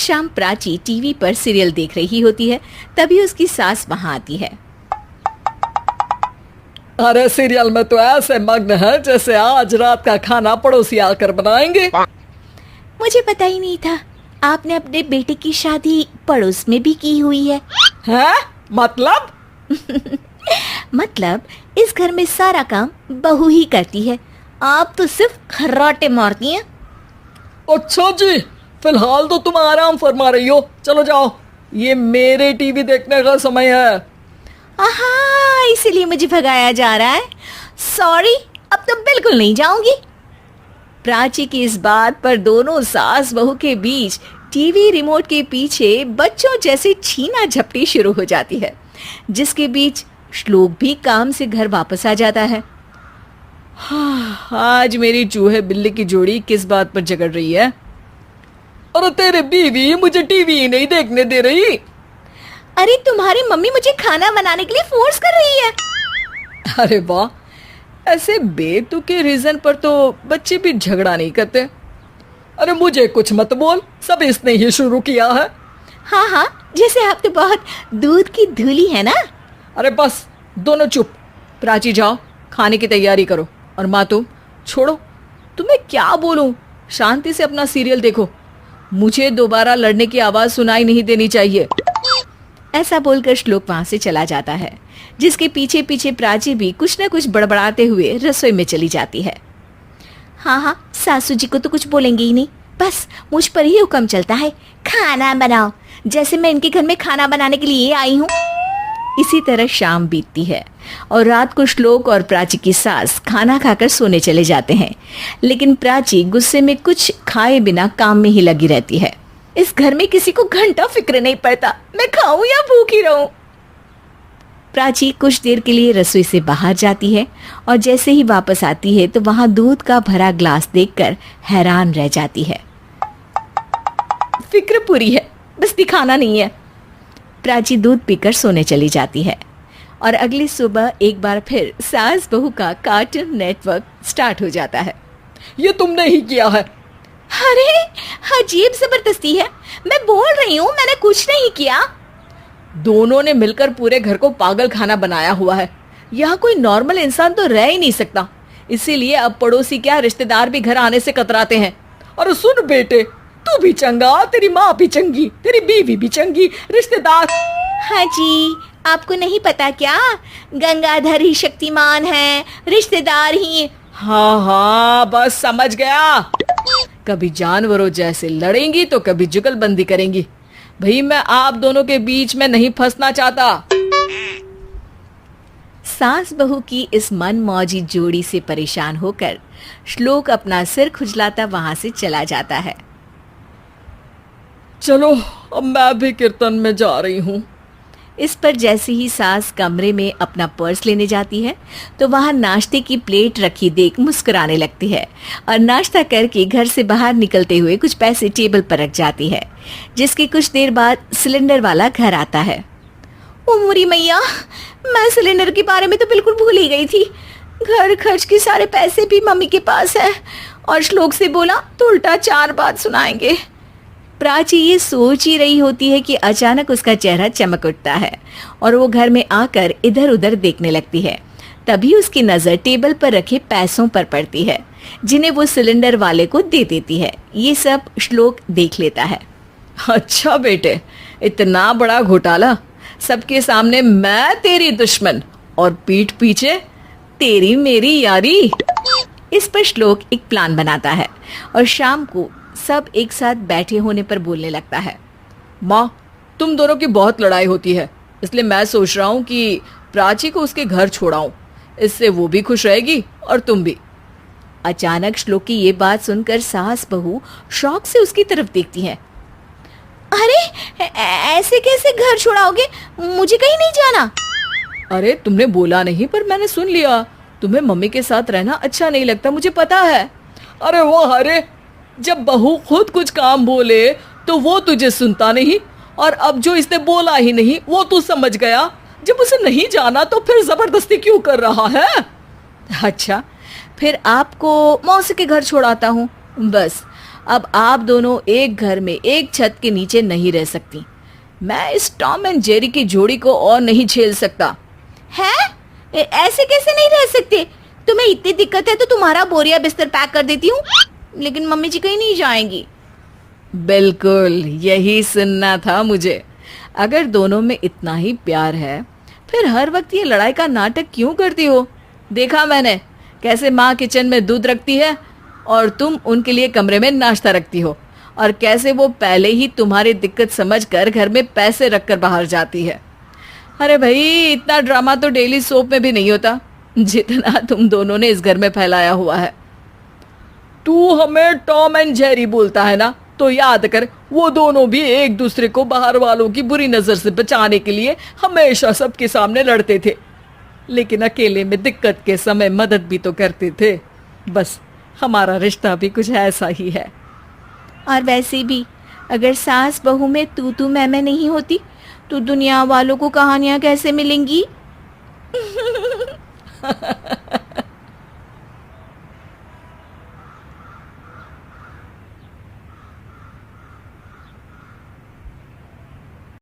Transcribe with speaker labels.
Speaker 1: शाम प्राची टीवी पर सीरियल देख रही होती है, तभी उसकी सास वहां आती है।
Speaker 2: अरे सीरियल में तो ऐसे मग्न है जैसे आज रात का खाना पड़ोसी आकर बनाएंगे।
Speaker 1: मुझे पता ही नहीं था आपने अपने बेटे की शादी पड़ोस में भी की हुई है।
Speaker 2: हैं? मतलब?
Speaker 1: मतलब इस घर में सारा काम बहू ही करती है, आप तो सिर्फ खर्राटे मारती हैं।
Speaker 2: अच्छा जी, फिलहाल तो तुम आराम फरमा रही हो, चलो जाओ, ये मेरे टीवी देखने का समय है।
Speaker 1: आहा, इसीलिए मुझे भगाया जा रहा है। सॉरी, अब तो बिल्कुल नहीं जाऊंगी। प्राची की इस बात पर दोनों सास बहू के बीच टीवी रिमोट के पीछे बच्चों जैसे छीना झपटी शुरू हो जाती है, जिसके बीच श्लोक भी काम से घर वापस आ जाता है।
Speaker 2: हाँ, आज मेरी चूहे बिल्ली की जोड़ी किस बात पर झगड़ रही है? अरे तेरे बीवी मुझे टीवी ही नहीं देखने दे रही।
Speaker 1: अरे तुम्हारी मम्मी मुझे खाना बनाने के लिए फोर्स कर रही है।
Speaker 2: अरे वाह, ऐसे बेतुके रीजन पर तो बच्चे भी झगड़ा नहीं करते। अरे मुझे कुछ मत बोल, सब इसने ही शुरू किया है।
Speaker 1: हाँ हाँ, जैसे आप तो बहुत दूध की धूली है ना।
Speaker 2: अरे बस, दोनों चुप। प्राची जाओ, खाने की तैयारी करो। और माँ तुम छोड़ो, तुम्हें क्या बोलूं, शांति से अपना सीरियल देखो, मुझे दोबारा लड़ने की आवाज सुनाई नहीं देनी चाहिए।
Speaker 1: ऐसा बोलकर श्लोक वहां से चला जाता है, जिसके पीछे पीछे प्राची भी कुछ न कुछ बड़बड़ाते हुए रसोई में चली जाती है। हाँ हाँ, सासू जी को तो कुछ बोलेंगे ही नहीं, बस मुझ पर ही हुक्म चलता है, खाना बनाओ, जैसे मैं इनके घर में खाना बनाने के लिए आई हूँ। इसी तरह शाम बीतती है और रात को श्लोक और प्राची की सास खाना खाकर सोने चले जाते हैं, लेकिन प्राची गुस्से में कुछ खाए बिना काम में ही लगी रहती है। इस घर में किसी को घंटा फिक्र नहीं पड़ता, मैं खाऊं या भूखी रहूं। प्राची कुछ देर के लिए रसोई से बाहर जाती है और जैसे ही वापस आती है तो वहां दूध का भरा ग्लास देखकर हैरान रह जाती है। फिक्र पूरी है, बस दिखाना नहीं है। प्राची दूध पीकर सोने चली जाती है और अगली सुबह एक बार फिर सास बहू का कार्टून नेटवर्क स्टार्ट हो जाता है।
Speaker 2: ये तुमने ही किया है।
Speaker 1: अरे अजीब जबरदस्ती है, मैं बोल रही हूँ मैंने कुछ नहीं किया।
Speaker 2: दोनों ने मिलकर पूरे घर को पागल खाना बनाया हुआ है। यहाँ कोई नॉर्मल इंसान तो रह ही नहीं सकता, इसीलिए अब पड़ोसी क्या रिश्तेदार भी घर आने से कतराते हैं। और सुन बेटे, तू भी चंगा, तेरी माँ भी चंगी, तेरी बीवी भी चंगी, रिश्तेदार।
Speaker 1: हाँ जी, आपको नहीं पता क्या, गंगाधर ही शक्तिमान है, रिश्तेदार ही।
Speaker 2: हाँ हाँ, बस समझ गया। कभी जानवरों जैसे लड़ेंगी तो कभी जुगलबंदी करेंगी। भाई मैं आप दोनों के बीच में नहीं फंसना चाहता।
Speaker 1: सास बहू की इस मनमौजी जोड़ी से परेशान होकर श्लोक अपना सिर खुजलाता वहां से चला जाता है।
Speaker 2: चलो अब मैं भी कीर्तन में जा रही हूँ।
Speaker 1: इस पर जैसे ही सास कमरे में अपना पर्स लेने जाती है तो वहां नाश्ते की प्लेट रखी देख मुस्कुराने लगती है और नाश्ता करके घर से बाहर निकलते हुए कुछ पैसे टेबल पर रख जाती है, जिसके कुछ देर बाद सिलेंडर वाला घर आता है। ओ मुरी मैया, मैं सिलेंडर के बारे में तो बिल्कुल भूल ही गई थी। घर खर्च के सारे पैसे भी मम्मी के पास है और श्लोक से बोला तो उल्टा 4 बात सुनाएंगे। प्राची ये सोच ही रही होती है कि अचानक उसका चेहरा चमक उठता है और वो घर में आकर इधर उधर देखने लगती है। तभी उसकी नजर टेबल पर रखे पैसों पर पड़ती है, जिन्हें वो सिलेंडर वाले को दे देती है। ये सब श्लोक देख लेता है।
Speaker 2: अच्छा बेटे, इतना बड़ा घोटाला, सबके सामने मैं तेरी दुश्मन और पीठ पीछे तेरी मेरी यारी। इस पर श्लोक एक प्लान बनाता है और शाम को सब एक साथ बैठे होने पर बोलने लगता है। माँ, तुम दोनों की बहुत लड़ाई होती है, इसलिए मैं सोच रहा हूँ कि प्राची को उसके घर छोड़ाऊं, इससे वो भी खुश रहेगी और तुम भी।
Speaker 1: अचानक श्लोक की ये बात सुनकर सास बहू शौक से उसकी तरफ देखती है। अरे ऐसे कैसे घर छोड़ाओगे, मुझे कहीं नहीं जाना।
Speaker 2: अरे तुमने बोला नहीं पर मैंने सुन लिया, तुम्हें मम्मी के साथ रहना अच्छा नहीं लगता, मुझे पता है। अरे वो, अरे जब बहू खुद कुछ काम बोले तो वो तुझे सुनता नहीं, और अब जो इसने बोला ही नहीं वो तू समझ गया। जब उसे नहीं जाना तो फिर जबरदस्ती क्यों कर रहा है?
Speaker 1: अच्छा, फिर आपको मौसी के घर छोड़ाता हूँ, बस
Speaker 2: अब आप दोनों एक घर में एक छत के नीचे नहीं रह सकती। मैं इस टॉम एंड जेरी की जोड़ी को और नहीं झेल सकता।
Speaker 1: है? ऐसे कैसे नहीं रह सकते? तुम्हें इतनी दिक्कत है तो तुम्हारा बोरिया बिस्तर पैक कर देती हूँ, लेकिन मम्मी जी कहीं नहीं जाएंगी।
Speaker 2: बिल्कुल यही सुनना था मुझे। अगर दोनों में इतना ही प्यार है फिर हर वक्त ये लड़ाई का नाटक क्यों करती हो? देखा मैंने कैसे माँ किचन में दूध रखती है और तुम उनके लिए कमरे में नाश्ता रखती हो, और कैसे वो पहले ही तुम्हारी दिक्कत समझकर घर में पैसे रखकर बाहर जाती है। अरे भाई, इतना ड्रामा तो डेली सोप में भी नहीं होता जितना तुम दोनों ने इस घर में फैलाया हुआ है। तू हमें टॉम एंड जेरी बोलता है ना, तो याद कर वो दोनों भी एक दूसरे को बाहर वालों की बुरी नजर से बचाने के लिए हमेशा सबके सामने लड़ते थे, लेकिन अकेले में दिक्कत के समय मदद भी तो करते थे। बस हमारा रिश्ता भी कुछ ऐसा ही है।
Speaker 1: और वैसे भी अगर सास बहू में तू मैं नहीं होती तो दुनिया वालों को कहानियां कैसे मिलेंगी?